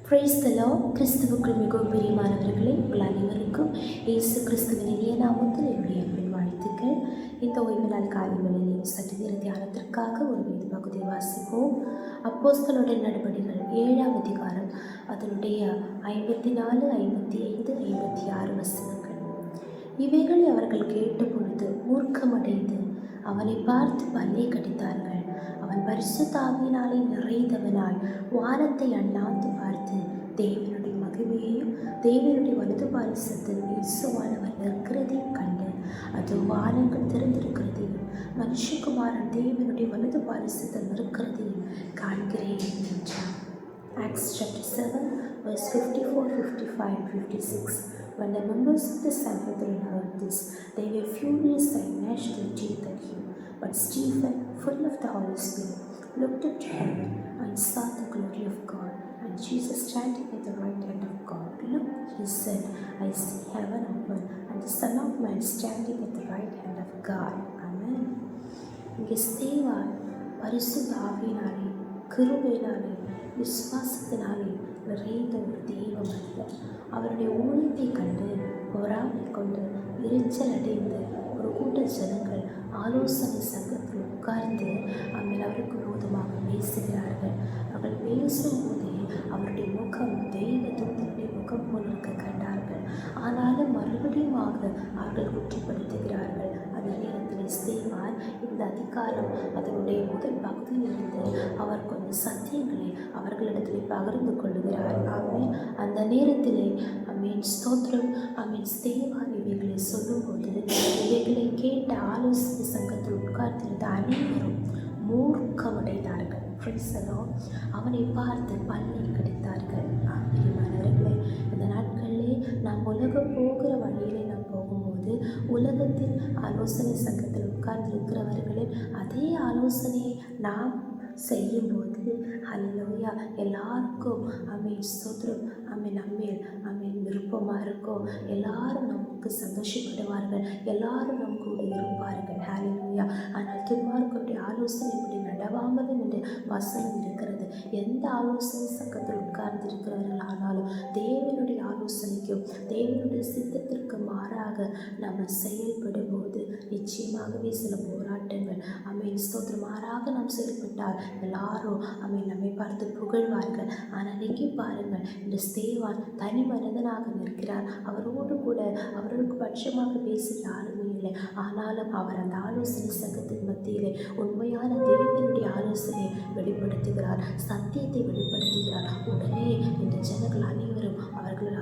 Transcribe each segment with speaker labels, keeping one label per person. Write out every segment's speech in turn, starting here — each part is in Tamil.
Speaker 1: Praise the Lord. கிறிஸ்துவுக்குள் மிகவும் பிரியமானவர்களே, உங்கள் அனைவருக்கும் இயேசு கிறிஸ்துவின் இனிய நாமத்தில் என்னுடைய அன்பின் வாழ்த்துக்கள். இந்த ஓய்வு நாள் காலை வேளையில் சற்று நேர தியானத்திற்காக ஒரு வேத பகுதி வாசிப்போம். அப்போஸ்தலருடைய நடபடிகள் 7ஆம் அதிகாரம், அதனுடைய 54, 55, 56 வசனங்கள். இவைகளை அவர்கள் கேட்டபொழுது மூர்க்கமடைந்து அவனை பார்த்து பல்லை கடித்தார்கள். அவன் பரிசுத்த ஆவியினாலே நிறைந்தவனாய் வானத்தை அண்ணாந்து பார்த்து தேவனுடைய மகிமையையும் தேவனுடைய வலது பாரிசத்தில் இயேசுவானவர் நிற்கிறதையும் கண்டு, அது வானங்கள் திறந்திருக்கிறதையும் மனுஷகுமாரன் தேவனுடைய வலது பாரிசத்தில் நிற்கிறதையும் காண்கிறேன் என்றார். Acts chapter 7 verse 54, 55 and 56. When the members of the Sanhedrin heard this, they were furious and gnashed their teeth at him. But Stephen, full of the Holy Spirit, looked up to heaven and saw the glory of God and Jesus standing at the right hand of God. Look, he said, I see heaven open and the Son of Man standing at the right hand of God. Amen. இங்கே ஸ்தேவான் பரிசுத்த ஆவியினாலே, கிருபையினாலே, விசுவாசத்தினாலே நிறைந்த ஒரு தெய்வ மனிதர். அவருடைய ஊழியத்தை கண்டு பொறாமை கொண்டு எரிச்சல் அடைந்து ஒரு கூட்ட ஜனங்கள் ஆலோசனை சங்கத்தில் உட்கார்ந்து அவருக்கு விரோதமாக பேசுகிறார்கள். அவர்கள் பேசும்போதே அவருடைய முகம் தெய்வ தூதனுடைய முகம் போல் இருக்க கண்டார்கள். ஆனாலும் மறுபடியும் அவர்கள் குற்றப்படுத்துகிறார்கள். அந்த நேரத்தில் ஸ்தேவான் இந்த அதிகாரம் அதனுடைய முதல் பகுதியிலிருந்து அவர் கொஞ்சம் சத்தியங்களை அவர்களிடத்தில் பகிர்ந்து கொள்கிறார். ஆமென். அந்த நேரத்திலே ஸ்தோத்திரம். ஸ்தேவான் இவைகளை சொல்லும்போது இவைகளை கேட்ட ஆலோசனை சங்கத்தில் உட்கார்ந்திருந்த அனைவரும் மூர்க்கமடைந்தார்கள். அவனை பார்த்து பல்லை கடித்தார்கள். பிரியமானவர்களே, இந்த நாட்களிலே நாம் உலகம் போகிற வழியிலே நாம் போகும்போது உலகத்தின் ஆலோசனை சங்கத்தில் உட்கார்ந்திருக்கிறவர்களின் அதே ஆலோசனையை நாம் செய்யும்போது ஹல்லேலூயா, எல்லாருக்கும் ஸ்தோத்திரம் நம்மேல் விருப்பமாக இருக்கும். எல்லாரும் நமக்கு சந்தோஷப்படுவார்கள், எல்லாரும் நம் கூட இருப்பார்கள். ஹல்லேலூயா. ஆனால் துன்மார்க்கருடைய ஆலோசனை இப்படி நடவாமலும் என்று வசனம் இருக்கிறது. எந்த ஆலோசனை சங்கத்தில் உட்கார்ந்து இருக்கிறவர்கள் ஆனாலும் தேவனுடைய ஆலோசனைக்கும் தேவனுடைய சித்தத்திற்கு மாறாக நம்ம செயல்படும் போது நிச்சயமாகவே சில போராட்டங்கள் ஸ்தோத்திரம் மாறாக நாம் செயல்பட்டால் எல்லாரும் நம்மை பார்த்து புகழ்வார்கள். ஆனால் இங்கே பாருங்கள், இந்த ஸ்தேவான் தனி மனிதனாக நிற்கிறார். அவரோடு கூட அவருக்கு பட்சமாக பேச யாருமே இல்லை. ஆனாலும் அவர் அந்த ஆலோசனை சங்கத்தின் மத்தியிலே உண்மையான தேவனுடைய ஆலோசனையை வெளிப்படுத்துகிறார், சத்தியத்தை வெளிப்படுத்துகிறார். உடனே இந்த ஜனங்கள் அனைவரும்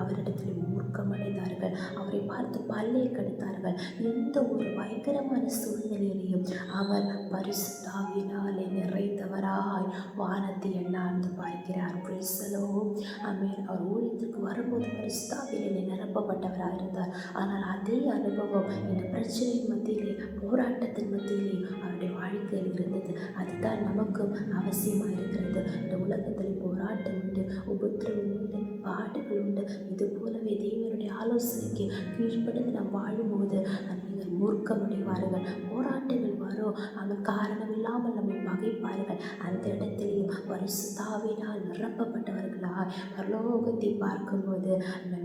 Speaker 1: அவரிடத்தில் மூர்க்கமடைந்தார்கள். அவரை பார்த்து பல்லை கடித்தார்கள். எந்த ஒரு பயங்கரமான சூழ்நிலையிலையும் அவர் பரிசுத்த ஆவியினாலே நிறைந்தவராய் வானத்தை எண்ணாந்து பார்க்கிறார். Praise the Lord. ஆமென். அவர் ஊழியத்திற்கு வரும்போது பரிசுத்த ஆவியிலே நிரப்பப்பட்டவராக இருந்தார். ஆனால் அதே அனுபவம் இந்த பிரச்சனையின் மத்தியிலே, போராட்டத்தின் மத்தியிலே அவருடைய வாழ்க்கையில் இருந்தது. அதுதான் நமக்கும் அவசியமாக இருக்கிறது. இந்த உலகத்தில் போராட்டம் உண்டு, உபத்திரவம் உண்டு, பாடுகள் உண்டு. இது போலவே தேவனுடைய ஆலோசனைக்கு கீழ்ப்படிந்து நாம் வாழும்போது நீங்கள் மூர்க்கமடைவார்கள். போராட்டங்கள் வரும், காரணம் இல்லாமல் நம்மை பகைப்பார்கள். அந்த இடத்திலேயும் பரிசுத்த ஆவியினால் நிரப்பப்பட்டவர்களாய் பரலோகத்தை பார்க்கும்போது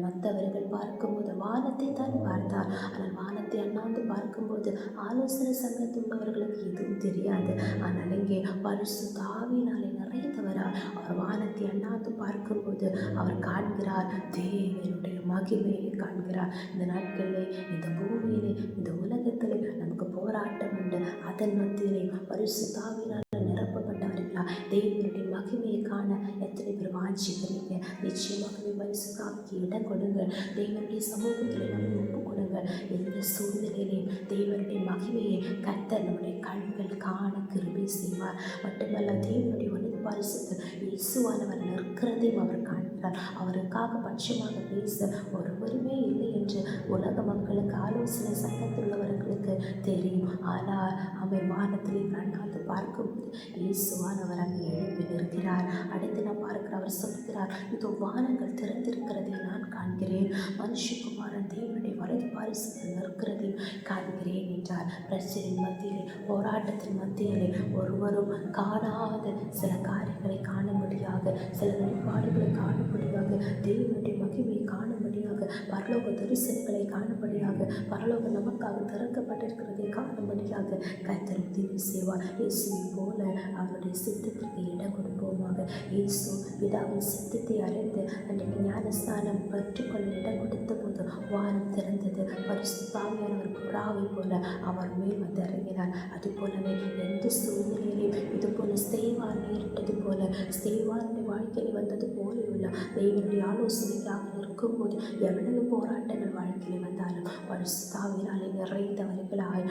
Speaker 1: மற்றவர்கள் பார்க்கும்போது வானத்தை தான் பார்த்தார். ஆனால் வானத்தை அண்ணாந்து பார்க்கும்போது ஆலோசனை சங்கத்தில் உள்ளவர்களுக்கு எதுவும் தெரியாது. ஆனால் இங்கே பரிசுத்த ஆவியினாலே நிறைந்தவரால் அவர் வானத்தை அண்ணாந்து பார்க்கும்போது அவர் காண்கிறார், தேவனுடைய மகிமையை காண்கிறார். இந்த நாட்களிலே, இந்த பூமியிலே, இந்த உலகத்திலே நமக்கு போராட்டம் உண்டு. அதன் மத்தியிலே பரிசுத்த ஆவியினால் நிரப்பப்பட்டவர்களா தேவனுடைய மகிமையை காண எத்தனை பேர் வாஞ்சிக்கிறீங்க? நிச்சயமாகவே பரிசுத்த ஆவிக்கு இடம் கொடுங்க. தேவனுடைய சமூகத்தில் நம்ம ஒப்பு கொடுங்க. எந்த சூழ்நிலையிலையும் தேவனுடைய மகிமையை கர்த்தர் நம்முடைய கண்கள் காண கிருபை செய்வார். மட்டுமல்ல, தேவனுடைய வலது பாரிசத்தில் இயேசுவானவர் நிற்கிறதையும் அவர் காண்கிறார். அவருக்காக பட்சமாக பேச ஒருவருமே இல்லை என்று உலக மக்களுக்கு ஆலோசனை சங்கத்தில் உள்ளவர்களுக்கு தெரியும். ஆனால் அவர் வானத்திலே கண்ணாந்து பார்க்கும்போது இயேசுவானவர் அங்கே எழுப்பி நிற்கிறார். அடுத்து நான் பார்க்கிற அவர் சொல்கிறார், இதோ வானங்கள் திறந்திருக்கிறதை நான் காண்கிறேன், மனுஷகுமாரன் தேவனுடைய வலது பாரிசத்தில் நிற்கிறதையும் காண்கிறேன் என்றார். பிரச்சனையின் மத்தியிலே, போராட்டத்தின் மத்தியிலே ஒருவரும் காணாத சில காரியங்களை காணும்படியாக, சில வெளிப்பாடுகளை காணும்படியாக தேவனுடைய மகிமையை காணும்படியாக, பரலோக தரிசனங்களை காணும்படியாக, பரலோகம் நமக்காக திறக்கப்பட்டிருக்கிறதை காணும்படியாக கர்த்தர் உதவி செய்வார். இயேசுவை போல அவருடைய சித்தத்திற்கு இடம் கொடுப்போமாக. இயேசு பிதாவின் சித்தத்தை அறிந்து அன்றைக்கு ஞானஸ்நானம் பெற்றுக்கொள்ள இடம் கொடுத்த போது வானம் திறந்தது. பரிசுத்த ஆவியானவர் புறாவை போல அவர் மேல் வந்து இறங்கினார். அதுபோலவே எந்த சூழ்நிலையிலும் இதுபோல ஸ்தேவான் நேரிட்டது போல, ஸ்தேவானுடைய வாழ்க்கையில் வந்தது போல உள்ள தேவனுடைய ஆலோசனைக்காக இருக்கும்போது எவ்வளவு போராட்டங்கள் வாழ்க்கையில் வந்தாலும் பரிசுத்த ஆவியினாலே நிறைந்தவர்களாய்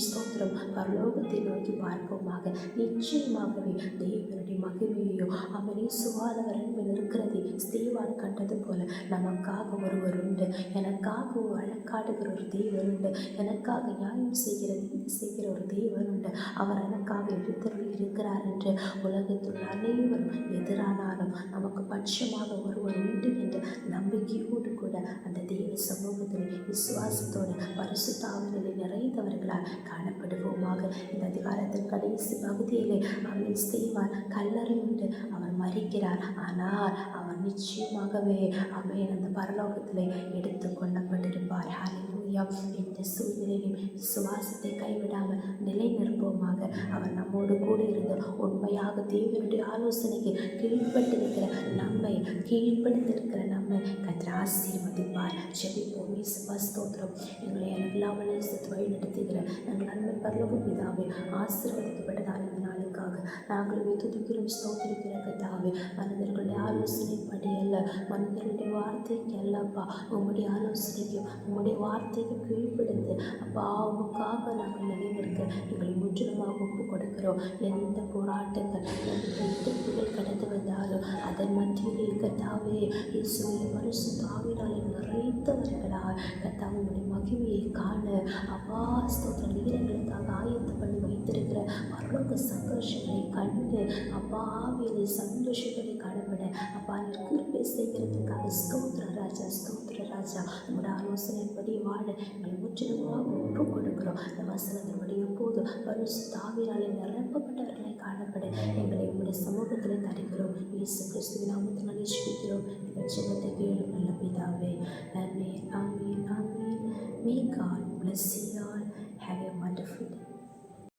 Speaker 1: ஸ்தோத்திரம் பரலோகத்தை நோக்கி பார்ப்போமாக. நிச்சயமாகவே தேவனுடைய மகிமையோ அவனே சுவாதவர் என்பது இருக்கிறது. ஸ்தேவான் கண்டது போல நமக்காக ஒருவர் உண்டு, எனக்காக வழக்காடுகிற ஒரு தேவன் உண்டு, எனக்காக நியாயம் செய்கிற நீதி செய்கிற ஒரு தேவன் உண்டு. அவர் எனக்காக எழுத்தருள் இருக்கிறார் என்று உலகத்தில் அனைவரும் எதிரானாலும் நமக்கு பட்சமாக ஒருவர் உண்டு என்ற நம்பிக்கையோடு கூட அந்த தேவ சமூகத்தில் விசுவாசத்தோடு பரிசுத்த ஆவியிலே நிறைந்தவர்களால் காணப்படுவோமாக. இந்த அதிகாரத்தின் கடைசி பகுதியிலே அவன் ஸ்தேவான் கல்லறை உண்டு, அவர் மரிக்கிறார். ஆனால் அவர் நிச்சயமாகவே அவன் அந்த பரலோகத்திலே எடுத்து கொள்ளப்பட்டிருப்பார். ஹல்லேலூயா. இந்த சூழ்நிலையில் விசுவாசத்தை கைவிடாமல் நிலை நிற்போமாக. அவர் நம்மோடு கூட இருந்து உண்மையாக தேவனுடைய ஆலோசனைக்கு கீழ்ப்பட்டிருக்கிற நம்மை கர்த்தர் ஆசீர்வதிப்பார். ஜெபிப்போம். ஸ்தோத்திரம். எங்களை அளவில்லாமல் வழி நடத்துகிற எங்கள் அன்பை பரலோக பிதாவே, ஆசீர்வதிக்கப்பட்டதான இந்த நாளுக்காக நாங்கள் துதிக்கிறோம், ஸ்தோத்திரிக்கிற கர்த்தாவே. மனிதர்களுடைய ஆலோசனைப்படி அல்ல, மனிதர்களுடைய வார்த்தைக்கு அல்லப்பா, உங்களுடைய ஆலோசனைக்கு உங்களுடைய வார்த்தைக்கு கீழ்ப்படிந்து அப்பா உங்களுக்காக நாங்கள் நிலைநிற்க எங்களை முற்றிலுமாக ஒப்பு கொடுக்கிறோம். எந்த போராட்டங்கள் எந்த எதிர்ப்புகள் கடந்து வந்தாலும் அதன் மத்தியிலே கர்த்தாவே இயேசுவின் பரிசுத்த ஆவியினாலே நிறைந்தவர்களாய் கர்த்தாவே உங்களுடைய மகிமையை காண அப்பா ஸ்தோத்திர வீரர்களுக்காக ஆயத்தம் பண்ணி வைத்திருக்கிற பரலோக சந்தோஷங்களை கண்டு அப்பா ஆவியிலே சந்தோஷங்களை காணப்பட அப்பா கிருபை செய்கிறதுக்காக ஸ்தோத்திர ராஜா, ஸ்தோத்திர ராஜா. நம்முடைய ஆலோசனைப்படி வாழ எங்களை முற்றிலுமாக ஒப்பு கொடுக்கிறோம். இந்த வசனத்தின்படி எப்போது பரிசுத்த ஆவியினாலே நிரப்பப்பட்டவர்களை காணப்பட எங்களை உங்களுடைய சமூகத்தில் தருகிறோம். இயேசு கிறிஸ்துவின் நாமத்தினாலே ஜெபிக்கிறோம். இந்த ஜெபத்தை கேளும் நல்ல பிதாவே. ஆமென், ஆமென், ஆமென். May God bless you all. Have a wonderful day.